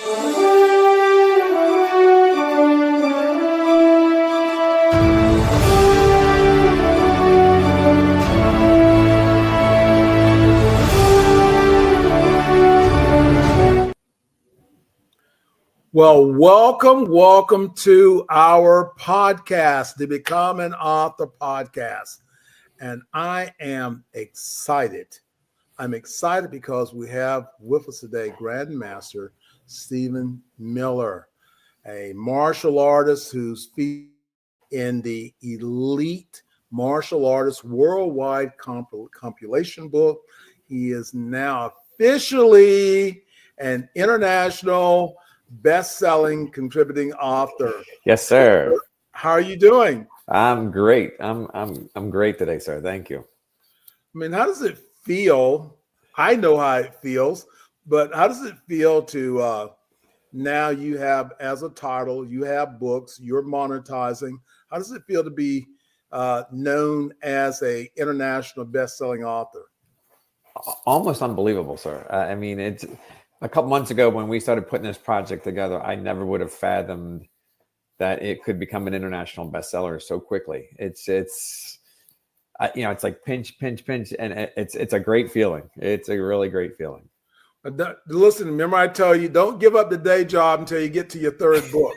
Well, welcome to our podcast, the Become an Author podcast. And I am excited. I'm excited because we have with us today Grandmaster Stephen Miller, a martial artist who's featured in the elite martial artists worldwide compilation book. He is now officially an international best-selling contributing author. Yes, sir. How are you doing? I'm great. I'm great today, sir. Thank you. I mean, how does it feel? I know how it feels, but how does it feel to now you have as a title, you have books, you're monetizing. How does it feel to be known as a international best-selling author? Almost unbelievable, sir. I mean, it's a couple months ago when we started putting this project together, I never would have fathomed that it could become an international bestseller so quickly. It's like pinch, and it's a great feeling. It's a really great feeling. Listen, remember I tell you, don't give up the day job until you get to your third book.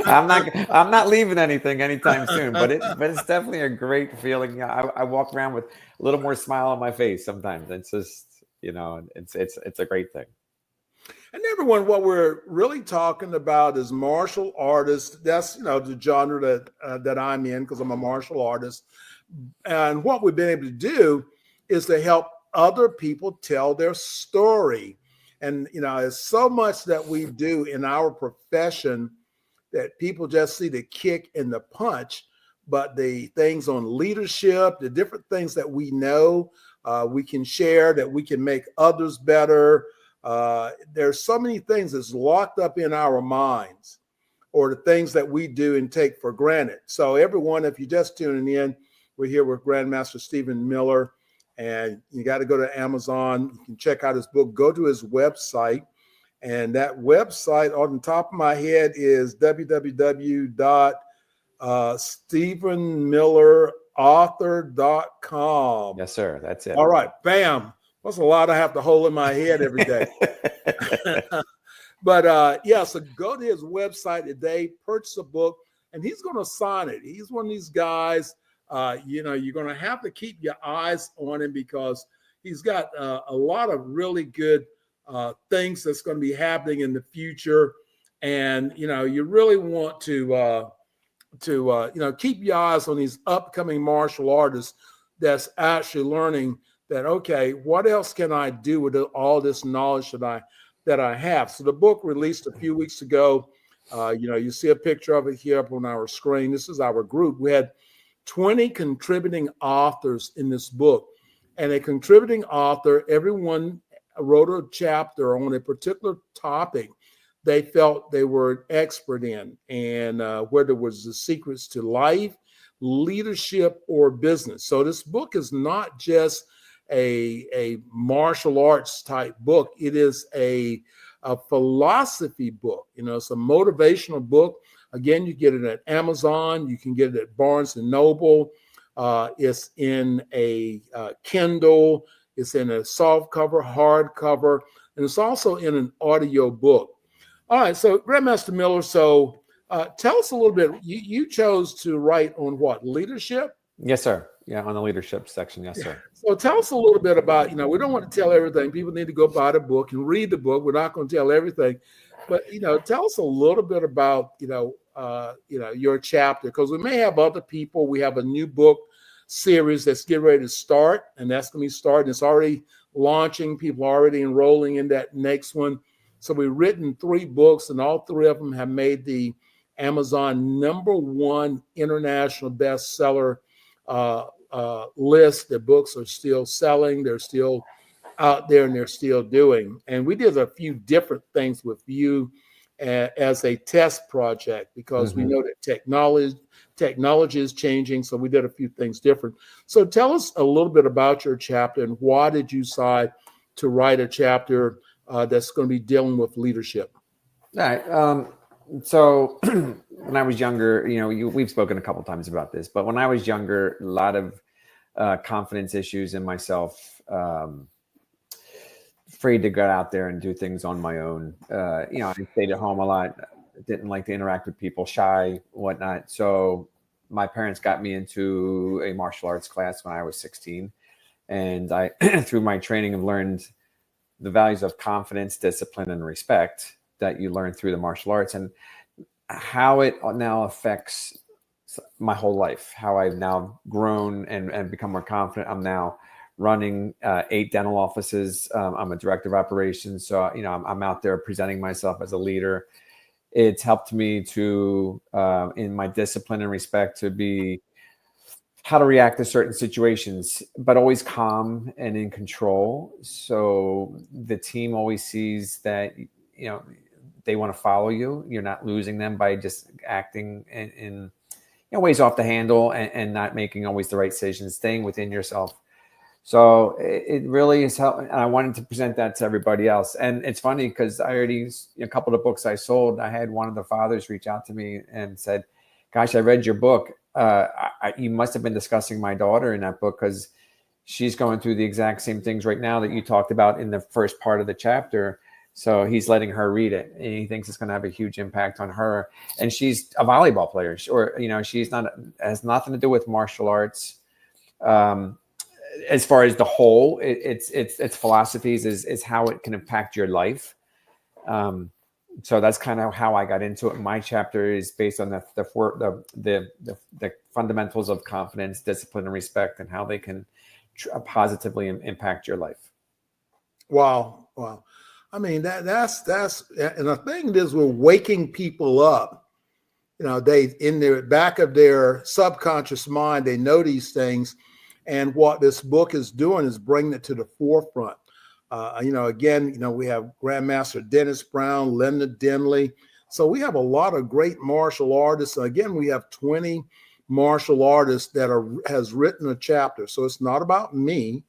I'm not leaving anything anytime soon, but it's definitely a great feeling. I walk around with a little more smile on my face sometimes. It's just, it's a great thing. And everyone, what we're really talking about is martial artists. That's, the genre that I'm in because I'm a martial artist. And what we've been able to do is to help other people tell their story. And, there's so much that we do in our profession that people just see the kick and the punch, but the things on leadership, the different things that we know, we can share, that we can make others better. There's so many things that's locked up in our minds, or the things that we do and take for granted. So everyone, if you're just tuning in, we're here with Grandmaster Stephen Miller, and you got to go to Amazon. You can check out his book. Go to his website, and that website on the top of my head is www.stephenmillerauthor.com. Yes, sir. That's it. All right, bam. That's a lot I have to hold in my head every day. But so go to his website today, purchase a book, and he's going to sign it. He's one of these guys, you're going to have to keep your eyes on him because he's got a lot of really good things that's going to be happening in the future. And, you really want to keep your eyes on these upcoming martial artists that's actually learning that, okay, what else can I do with all this knowledge that I have? So the book released a few weeks ago. You see a picture of it here up on our screen. This is our group. We had 20 contributing authors in this book. And a contributing author, everyone wrote a chapter on a particular topic they felt they were an expert in, and whether it was the secrets to life, leadership, or business. So this book is not just a martial arts type book. It is a philosophy book. It's a motivational book. Again, you get it at Amazon. You can get it at Barnes and Noble. It's in a Kindle. It's in a soft cover, hard cover, and it's also in an audio book. All right, so Grandmaster Miller, so tell us a little bit. You chose to write on what, leadership? Yes, sir. Yeah, on the leadership section. Yes, sir. So tell us a little bit about, we don't want to tell everything. People need to go buy the book and read the book. We're not going to tell everything. But, tell us a little bit about, your chapter, because we may have other people. We have a new book series that's getting ready to start, and that's going to be starting. It's already launching. People are already enrolling in that next one. So we've written 3 books, and all 3 of them have made the Amazon #1 international bestseller list. The books are still selling. They're still out there, and they're still doing. And we did a few different things with you as a test project because we know that technology is changing. So we did a few things different. So tell us a little bit about your chapter and why did you decide to write a chapter that's going to be dealing with leadership? All right. So when I was younger, we've spoken a couple times about this, but when I was younger, a lot of confidence issues in myself, afraid to get out there and do things on my own. I stayed at home a lot, didn't like to interact with people, shy, whatnot. So my parents got me into a martial arts class when I was 16. And I, through my training, have learned the values of confidence, discipline, and respect that you learn through the martial arts, and how it now affects my whole life, how I've now grown and become more confident. I'm now running 8 dental offices. I'm a director of operations. So, I'm out there presenting myself as a leader. It's helped me to, in my discipline and respect, to be how to react to certain situations, but always calm and in control. So the team always sees that, they want to follow you. You're not losing them by just acting in ways off the handle and not making always the right decisions, staying within yourself. So it really is helping. And I wanted to present that to everybody else. And it's funny because a couple of books I sold, I had one of the fathers reach out to me and said, gosh, I read your book. You must have been discussing my daughter in that book, because she's going through the exact same things right now that you talked about in the first part of the chapter. So he's letting her read it, and he thinks it's going to have a huge impact on her. And she's a volleyball player, or she's not, has nothing to do with martial arts. As far as the whole, its philosophies is how it can impact your life. So that's kind of how I got into it. My chapter is based on the fundamentals of confidence, discipline, and respect, and how they can positively impact your life. Wow. I mean, that's and the thing is, we're waking people up. They, in their back of their subconscious mind, they know these things, and what this book is doing is bringing it to the forefront. Again, we have Grandmaster Dennis Brown, Linda Denley. So we have a lot of great martial artists. Again, we have 20 martial artists that has written a chapter. So it's not about me.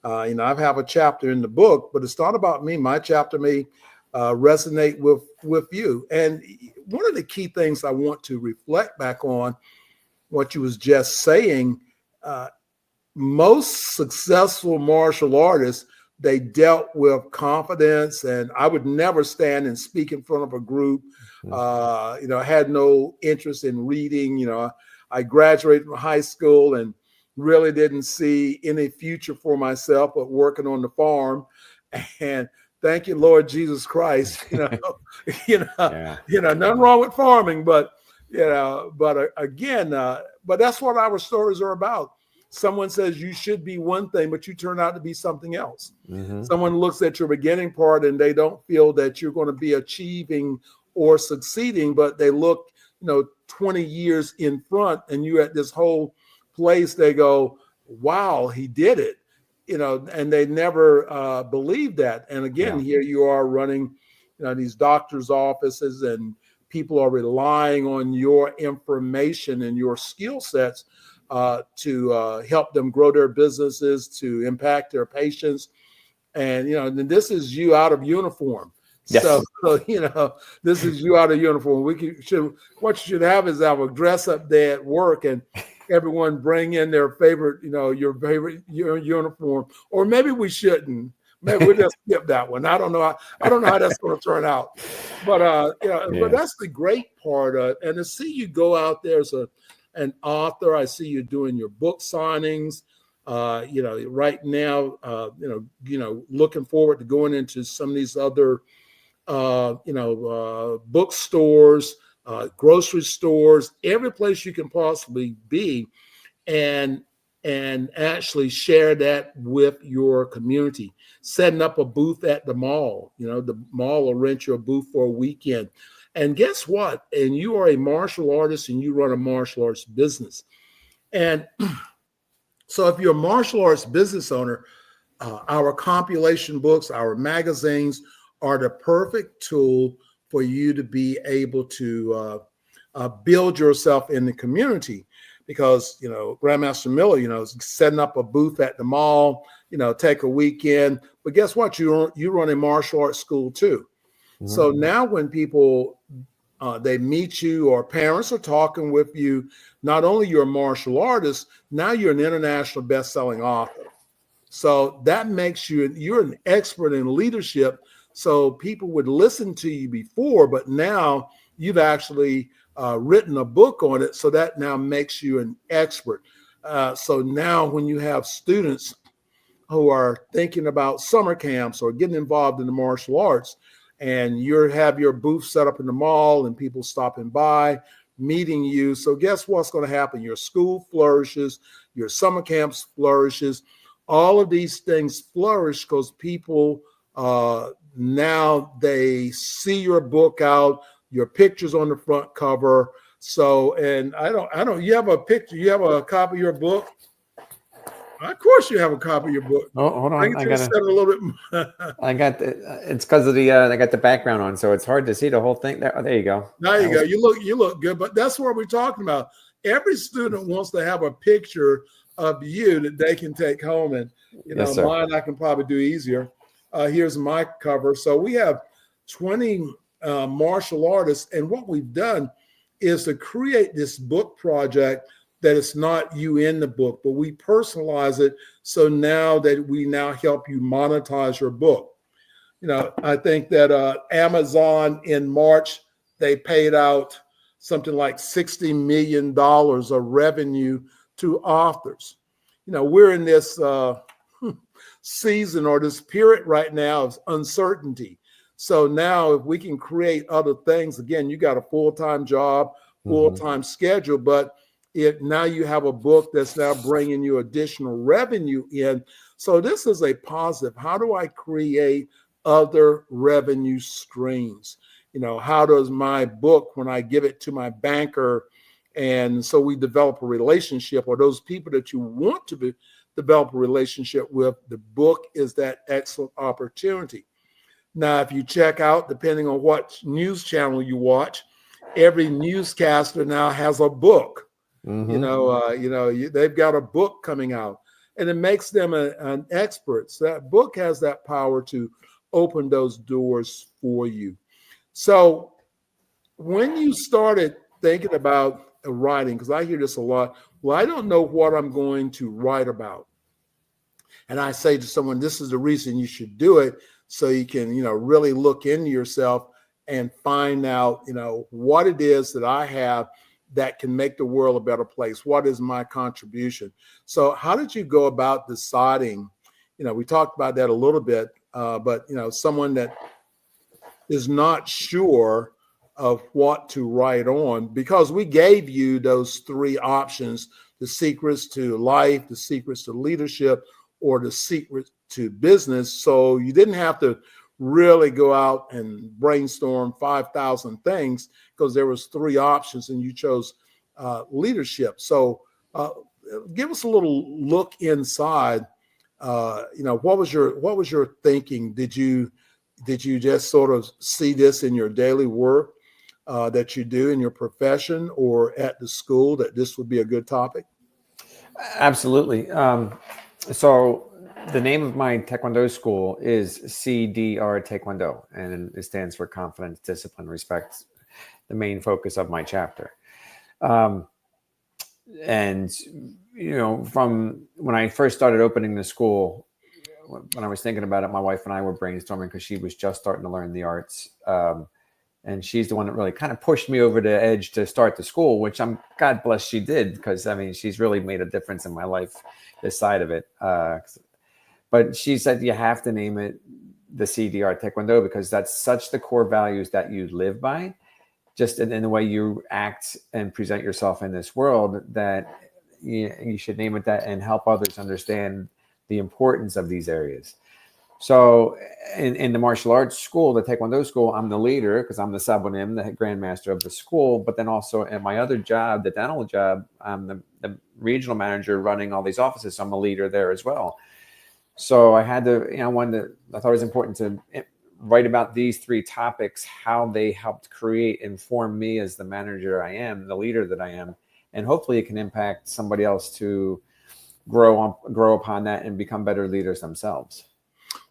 I have a chapter in the book, but it's not about me. My chapter may resonate with you. And one of the key things I want to reflect back on what you was just saying, most successful martial artists, they dealt with confidence, and I would never stand and speak in front of a group. I had no interest in reading. I graduated from high school and really didn't see any future for myself but working on the farm. And thank you, Lord Jesus Christ. Nothing wrong with farming, but again, but that's what our stories are about. Someone says you should be one thing, but you turn out to be something else. Mm-hmm. Someone looks at your beginning part and they don't feel that you're going to be achieving or succeeding, but they look, 20 years in front, and you're at this whole place. They go, wow, he did it, and they never believe that. And again, Here you are running, these doctors' offices, and people are relying on your information and your skill sets to help them grow their businesses, to impact their patients. And, and this is you out of uniform. Yes. So, this is you out of uniform. What you should have is have a dress up day at work, and everyone bring in their favorite, your favorite uniform. Or maybe we shouldn't. Maybe we'll just skip that one. I don't know how that's going to turn out. But but that's the great part. And to see you go out there as an author, I see you doing your book signings. Right now, looking forward to going into some of these other, bookstores, grocery stores, every place you can possibly be, and actually share that with your community. Setting up a booth at the mall. The mall will rent you a booth for a weekend. And guess what? And you are a martial artist, and you run a martial arts business. And so if you're a martial arts business owner, our compilation books, our magazines are the perfect tool for you to be able to build yourself in the community. Because, Grandmaster Miller, setting up a booth at the mall, take a weekend. But guess what? You run a martial arts school too. So now when people they meet you or parents are talking with you, not only you're a martial artist, now you're an international best-selling author. So that makes you're an expert in leadership. So people would listen to you before, but now you've actually written a book on it. So that now makes you an expert. So now when you have students who are thinking about summer camps or getting involved in the martial arts, and you have your booth set up in the mall and people stopping by, meeting you. So guess what's going to happen? Your school flourishes, your summer camps flourishes. All of these things flourish because people now they see your book out, your pictures on the front cover. So, and I don't, you have a picture, you have a copy of your book? Of course you have a copy of your book. Oh, hold on. I got a little bit more. I got it's because of the I got the background on, so it's hard to see the whole thing. There, oh, there you go. There you go. You look good, but that's what we're talking about. Every student wants to have a picture of you that they can take home, and Yes, mine I can probably do easier. Here's my cover. So we have 20 martial artists, and what we've done is to create this book project that it's not you in the book, but we personalize it. So now that we now help you monetize your book. I think that Amazon in March, they paid out something like $60 million of revenue to authors. We're in this season or this period right now of uncertainty. So now if we can create other things, again, you got a full-time job, full-time schedule, but now you have a book that's now bringing you additional revenue in. So this is a positive. How do I create other revenue streams? How does my book, when I give it to my banker, and so we develop a relationship, or those people that you want to develop a relationship with, the book is that excellent opportunity. Now, if you check out, depending on what news channel you watch, every newscaster now has a book. They've got a book coming out, and it makes them an expert. So that book has that power to open those doors for you. So when you started thinking about writing, because I hear this a lot, well, I don't know what I'm going to write about. And I say to someone, this is the reason you should do it, so you can, really look into yourself and find out, what it is that I have that can make the world a better place. What is my contribution? So how did you go about deciding? We talked about that a little bit, but someone that is not sure of what to write on, because we gave you those three options: the secrets to life, the secrets to leadership, or the secret to business. So you didn't have to really go out and brainstorm 5,000 things, because there was three options and you chose leadership. So give us a little look inside. What was your thinking? Did you just sort of see this in your daily work that you do in your profession or at the school, that this would be a good topic? Absolutely. So the name of my Taekwondo school is CDR Taekwondo, and it stands for Confidence, Discipline, Respect, the main focus of my chapter. And, from when I first started opening the school, when I was thinking about it, my wife and I were brainstorming, because she was just starting to learn the arts. And she's the one that really kind of pushed me over the edge to start the school, which God bless she did, because she's really made a difference in my life, this side of it. But she said, you have to name it the CDR Taekwondo, because that's such the core values that you live by, just in the way you act and present yourself in this world, that you should name it that and help others understand the importance of these areas. So in the martial arts school, the Taekwondo school, I'm the leader, because I'm the sabonim, the grandmaster of the school. But then also in my other job, the dental job, I'm the regional manager running all these offices. So I'm a leader there as well. So I had to, I thought it was important to write about these three topics, how they helped inform me as the manager I am, the leader that I am. And hopefully it can impact somebody else to grow upon that and become better leaders themselves.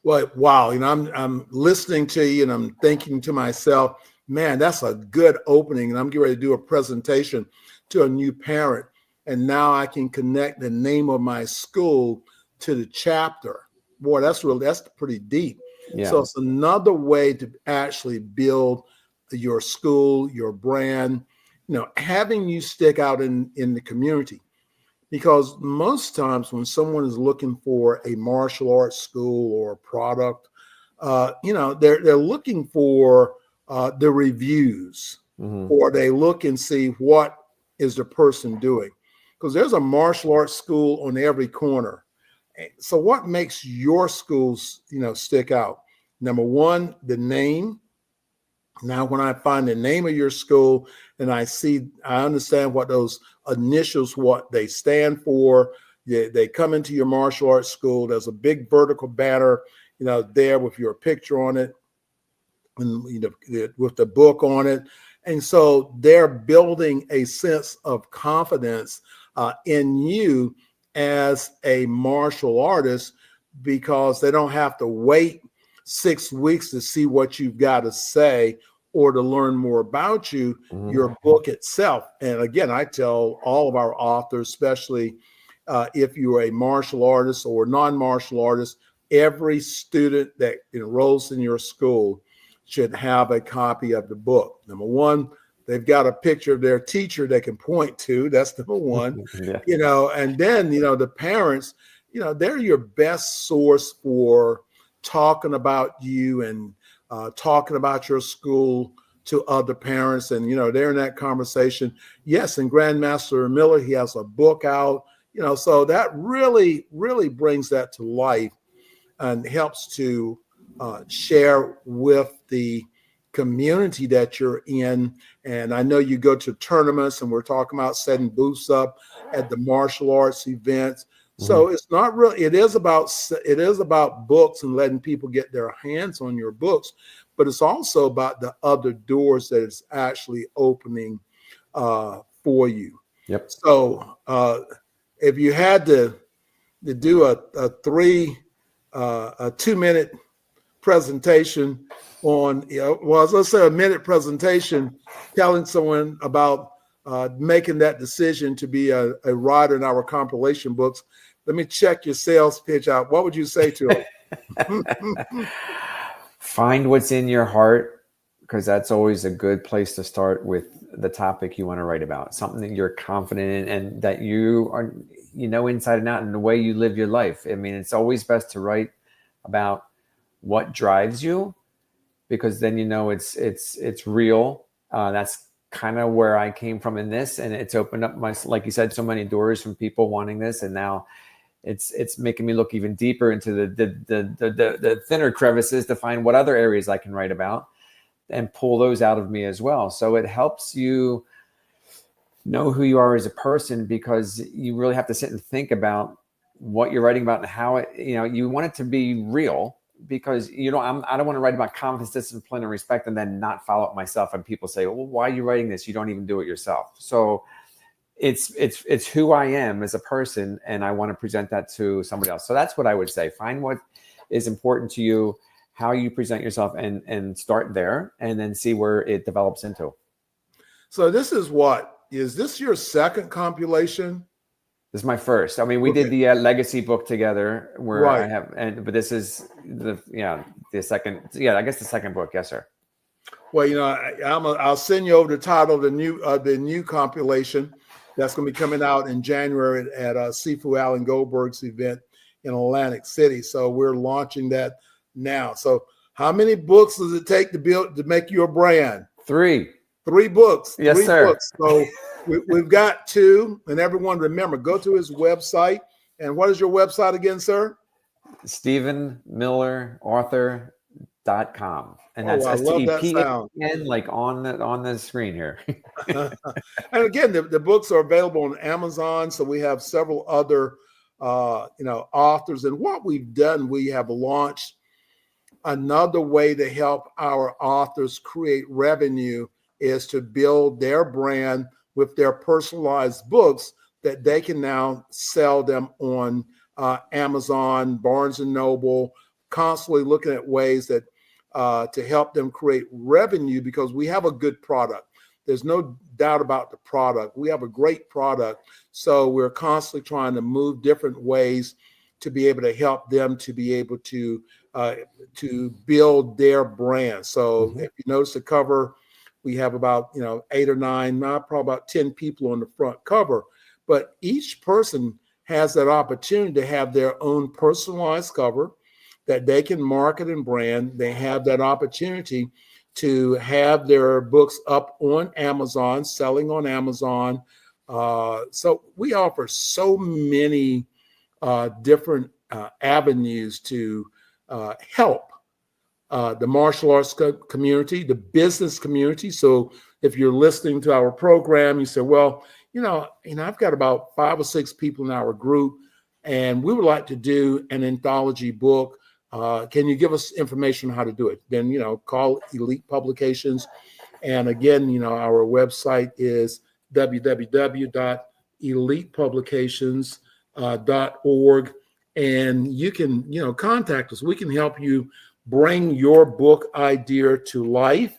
Well, wow. I'm listening to you and I'm thinking to myself, man, that's a good opening. And I'm getting ready to do a presentation to a new parent. And now I can connect the name of my school to the chapter. Boy, that's pretty deep. Yeah. So it's another way to actually build your school, your brand, having you stick out in the community. Because most times when someone is looking for a martial arts school or a product, they're looking for the reviews, or they look and see what is the person doing. Because there's a martial arts school on every corner. So what makes your schools, stick out? Number one, the name. Now, when I find the name of your school and I understand what those initials, what they stand for. They come into your martial arts school. There's a big vertical banner, there with your picture on it, and with the book on it. And so they're building a sense of confidence in you as a martial artist, because they don't have to wait 6 weeks to see what you've got to say or to learn more about you, your book itself. And again, I tell all of our authors, especially if you're a martial artist or non-martial artist, every student that enrolls in your school should have a copy of the book. Number one, they've got a picture of their teacher they can point to. That's number one. Yeah. And then, the parents, they're your best source for talking about you and talking about your school to other parents. And, they're in that conversation. Yes, and Grandmaster Miller, he has a book out, so that really, really brings that to life and helps to share with the community that you're in. And I know you go to tournaments, and we're talking about setting booths up at the martial arts events. So it's not really, it is about books and letting people get their hands on your books, but it's also about the other doors that it's actually opening for you. Yep. So if you had to do a 2-minute presentation on, let's say a minute presentation telling someone about making that decision to be a writer in our compilation books, let me check your sales pitch out. What would you say to them? Find what's in your heart, because that's always a good place to start with the topic you want to write about. Something that you're confident in and that you are, inside and out, and the way you live your life. I mean, it's always best to write about what drives you, because then it's real. That's kind of where I came from in this, and it's opened up like you said, so many doors from people wanting this, and now it's making me look even deeper into the thinner crevices to find what other areas I can write about and pull those out of me as well. So it helps you know who you are as a person, because you really have to sit and think about what you're writing about and how it, you want it to be real, because I don't want to write about confidence, discipline, and respect and then not follow up myself. And people say, well, why are you writing this? You don't even do it yourself. So it's who I am as a person, and I want to present that to somebody else. So that's what I would say. Find what is important to you, how you present yourself, and start there, and then see where it develops into. So is this your second compilation? This is my first. I mean, we did the legacy book together, where right. I have, but this is the second. Yeah, I guess the second book. Yes, sir. Well, I'll send you over the title of the new compilation that's going to be coming out in January at Sifu Alan Goldberg's event in Atlantic City. So we're launching that now. So how many books does it take to make you a brand? 3. 3 books. Yes, 3 sir. Books. So we've got 2, and everyone remember, go to his website. And what is your website again, sir? StephenMillerAuthor.com. And that's I love that sound. like on the screen here. And again, the books are available on Amazon. So we have several other authors. And what we've done, we have launched another way to help our authors create revenue, is to build their brand with their personalized books that they can now sell them on Amazon, Barnes & Noble, constantly looking at ways that to help them create revenue, because we have a good product. There's no doubt about the product. We have a great product. So we're constantly trying to move different ways to be able to help them to be able to build their brand. So if you notice the cover, we have about 8 or 9, probably about 10 people on the front cover. But each person has that opportunity to have their own personalized cover that they can market and brand. They have that opportunity to have their books up on Amazon, selling on Amazon. So we offer so many different avenues to help the martial arts community, the business community. So if you're listening to our program, you say, well, I've got about 5 or 6 people in our group, and we would like to do an anthology book. Can you give us information on how to do it? Then, call Elite Publications. And again, our website is www.elitepublications.org. And you can, contact us. We can help you bring your book idea to life.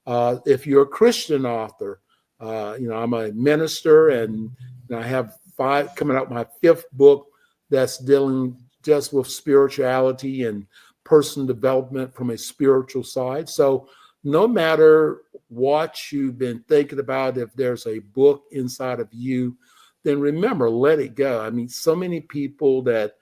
If you're a Christian author, I'm a minister, and I have 5 coming out, my 5th book that's dealing just with spirituality and personal development from a spiritual side. So no matter what you've been thinking about, if there's a book inside of you, then remember, let it go. I mean, so many people that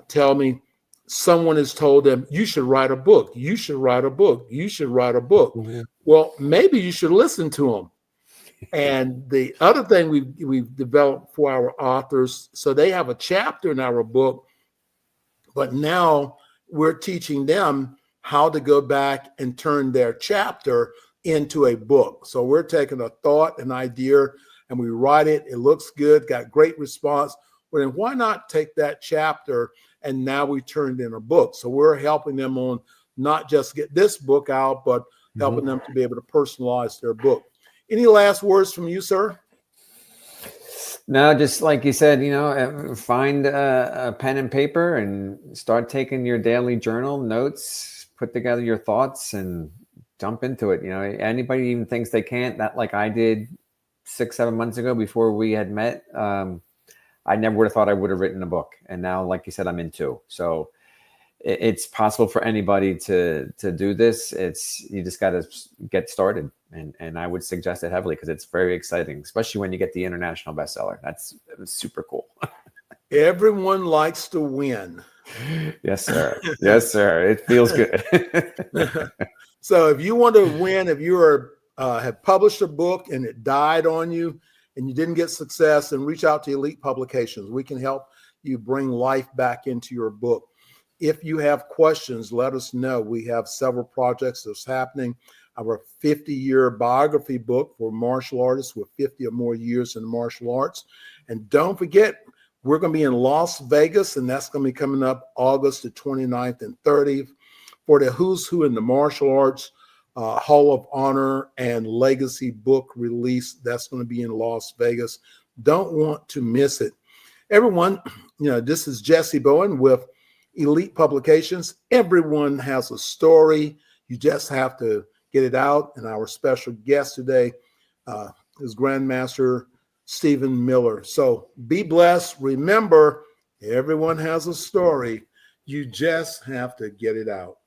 tell me someone has told them, you should write a book. You should write a book. You should write a book. Mm-hmm. Well, maybe you should listen to them. And the other thing we've developed for our authors, so they have a chapter in our book, but now we're teaching them how to go back and turn their chapter into a book. So we're taking a thought, an idea, and we write it. It looks good, got great response. Well, then why not take that chapter and now we turned in a book? So we're helping them on not just get this book out, but helping them to be able to personalize their book. Any last words from you, sir? No, just like you said, find a pen and paper and start taking your daily journal notes, put together your thoughts and jump into it. Anybody even thinks they can't, that like I did 6-7 months ago before we had met, I never would have thought I would have written a book. And now, like you said, I'm in 2. So it's possible for anybody to do this. You just got to get started. And I would suggest it heavily because it's very exciting, especially when you get the international bestseller. That's super cool. Everyone likes to win. Yes, sir. Yes, sir. It feels good. So if you want to win, if you have published a book and it died on you and you didn't get success, then reach out to Elite Publications. We can help you bring life back into your book. If you have questions, let us know. We have several projects that's happening. Our 50-year biography book for martial artists with 50 or more years in martial arts. And don't forget, we're going to be in Las Vegas, and that's going to be coming up August the 29th and 30th for the Who's Who in the Martial Arts Hall of Honor and Legacy book release. That's going to be in Las Vegas. Don't want to miss it. Everyone, this is Jessie Bowen with Elite Publications. Everyone has a story. You just have to get it out. And our special guest today is Grandmaster Stephen Miller. So be blessed. Remember, everyone has a story. You just have to get it out.